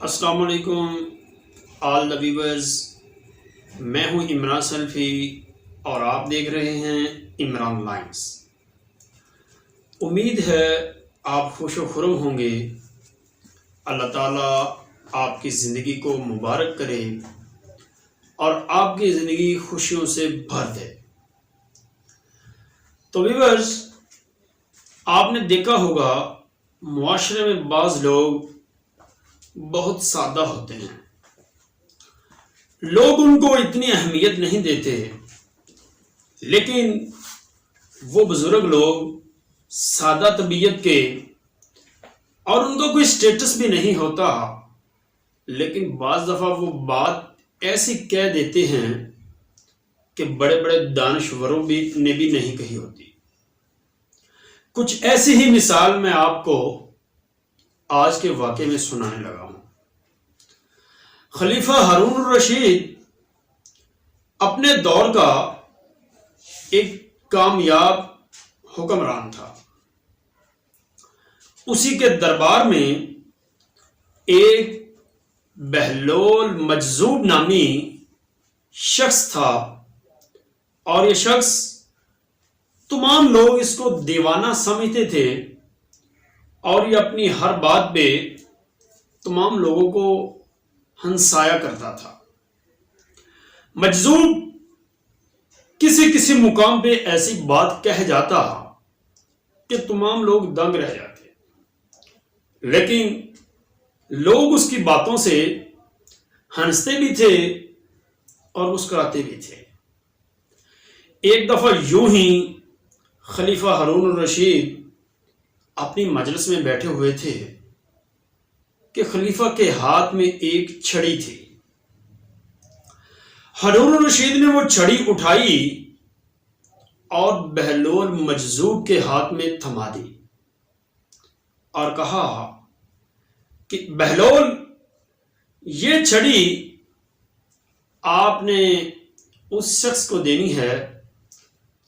السلام علیکم آل the viewers, میں ہوں عمران سلفی اور آپ دیکھ رہے ہیں عمران لائنز۔ امید ہے آپ خوش و خرم ہوں گے۔ اللہ تعالیٰ آپ کی زندگی کو مبارک کرے اور آپ کی زندگی خوشیوں سے بھر دے۔ تو ویورز، آپ نے دیکھا ہوگا معاشرے میں بعض لوگ بہت سادہ ہوتے ہیں، لوگ ان کو اتنی اہمیت نہیں دیتے، لیکن وہ بزرگ لوگ سادہ طبیعت کے اور ان کو کوئی سٹیٹس بھی نہیں ہوتا، لیکن بعض دفعہ وہ بات ایسی کہہ دیتے ہیں کہ بڑے بڑے دانشوروں نے بھی نہیں کہی ہوتی۔ کچھ ایسی ہی مثال میں آپ کو آج کے واقعے میں سنانے لگا ہوں۔ خلیفہ ہارون الرشید اپنے دور کا ایک کامیاب حکمران تھا۔ اسی کے دربار میں ایک بہلول مجذوب نامی شخص تھا، اور یہ شخص تمام لوگ اس کو دیوانہ سمجھتے تھے، اور یہ اپنی ہر بات پہ تمام لوگوں کو ہنسایا کرتا تھا۔ مجذوب کسی مقام پہ ایسی بات کہہ جاتا کہ تمام لوگ دنگ رہ جاتے، لیکن لوگ اس کی باتوں سے ہنستے بھی تھے اور مسکراتے بھی تھے۔ ایک دفعہ یوں ہی خلیفہ ہارون الرشید اپنی مجلس میں بیٹھے ہوئے تھے کہ خلیفہ کے ہاتھ میں ایک چھڑی تھی۔ ہارون الرشید نے وہ چھڑی اٹھائی اور بہلول مجذوب کے ہاتھ میں تھما دی اور کہا کہ بہلول، یہ چھڑی آپ نے اس شخص کو دینی ہے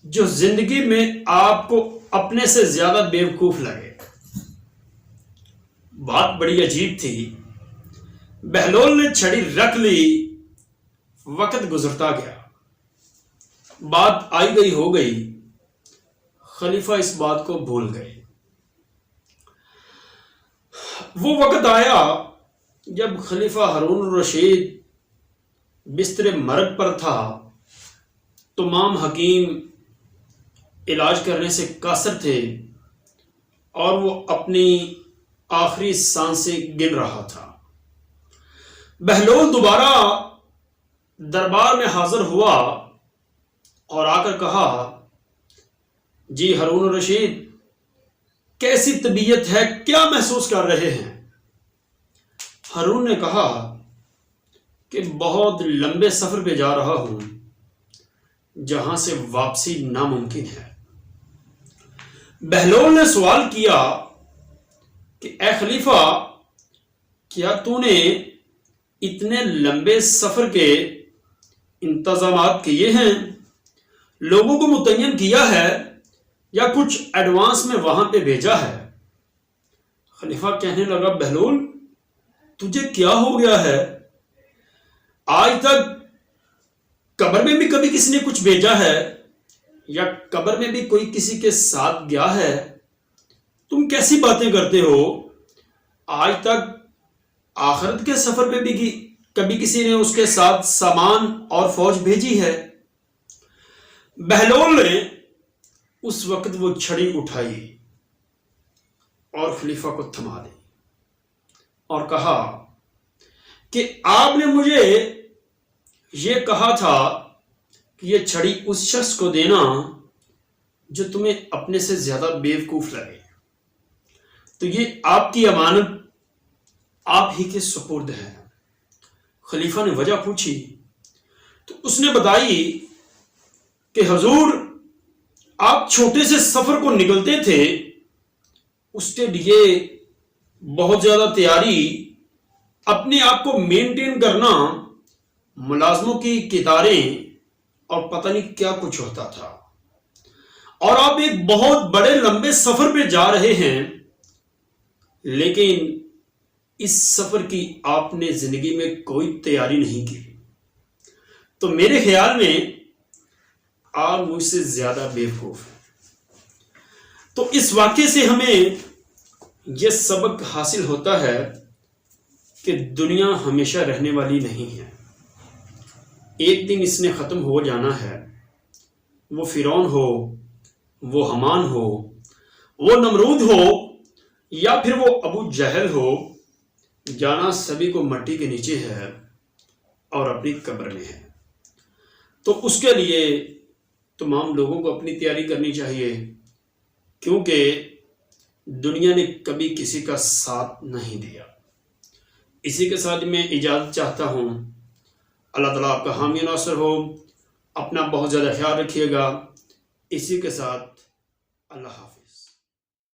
جو زندگی میں آپ کو اپنے سے زیادہ بیوقوف لگے۔ بات بڑی عجیب تھی۔ بہلول نے چھڑی رکھ لی، وقت گزرتا گیا، بات آئی گئی ہو گئی، خلیفہ اس بات کو بھول گئے۔ وہ وقت آیا جب خلیفہ ہارون الرشید بستر مرگ پر تھا، تمام حکیم علاج کرنے سے قاصر تھے اور وہ اپنی آخری سانسیں گن رہا تھا۔ بہلول دوبارہ دربار میں حاضر ہوا اور آ کر کہا، جی ہارون الرشید، کیسی طبیعت ہے، کیا محسوس کر رہے ہیں؟ ہارون نے کہا کہ بہت لمبے سفر پہ جا رہا ہوں جہاں سے واپسی ناممکن ہے۔ بہلول نے سوال کیا کہ اے خلیفہ، کیا تو نے اتنے لمبے سفر کے انتظامات کیے ہیں، لوگوں کو متعین کیا ہے یا کچھ ایڈوانس میں وہاں پہ بھیجا ہے؟ خلیفہ کہنے لگا، بہلول، تجھے کیا ہو گیا ہے؟ آج تک قبر میں بھی کبھی کسی نے کچھ بھیجا ہے یا قبر میں بھی کوئی کسی کے ساتھ گیا ہے؟ تم کیسی باتیں کرتے ہو؟ آج تک آخرت کے سفر پہ بھی کبھی کسی نے اس کے ساتھ سامان اور فوج بھیجی ہے؟ بہلول نے اس وقت وہ چھڑی اٹھائی اور خلیفہ کو تھما دی اور کہا کہ آپ نے مجھے یہ کہا تھا کہ یہ چھڑی اس شخص کو دینا جو تمہیں اپنے سے زیادہ بیوقوف لگے، تو یہ آپ کی امانت آپ ہی کے سپرد ہے۔ خلیفہ نے وجہ پوچھی تو اس نے بتائی کہ حضور، آپ چھوٹے سے سفر کو نکلتے تھے، اس کے لیے بہت زیادہ تیاری، اپنے آپ کو مینٹین کرنا، ملازموں کی قطاریں اور پتہ نہیں کیا کچھ ہوتا تھا، اور آپ ایک بہت بڑے لمبے سفر پہ جا رہے ہیں، لیکن اس سفر کی آپ نے زندگی میں کوئی تیاری نہیں کی تو میرے خیال میں آپ مجھ سے زیادہ بیوقوف ہیں۔ تو اس واقعے سے ہمیں یہ سبق حاصل ہوتا ہے کہ دنیا ہمیشہ رہنے والی نہیں ہے، ایک دن اس نے ختم ہو جانا ہے۔ وہ فرعون ہو، وہ حمان ہو، وہ نمرود ہو، یا پھر وہ ابو جہل ہو، جانا سبھی کو مٹی کے نیچے ہے اور اپنی قبر میں ہے۔ تو اس کے لیے تمام لوگوں کو اپنی تیاری کرنی چاہیے، کیونکہ دنیا نے کبھی کسی کا ساتھ نہیں دیا۔ اسی کے ساتھ میں اجازت چاہتا ہوں۔ اللہ تعالیٰ آپ کا حامی و ناصر ہو۔ اپنا بہت زیادہ خیال رکھیے گا۔ اسی کے ساتھ اللہ حافظ۔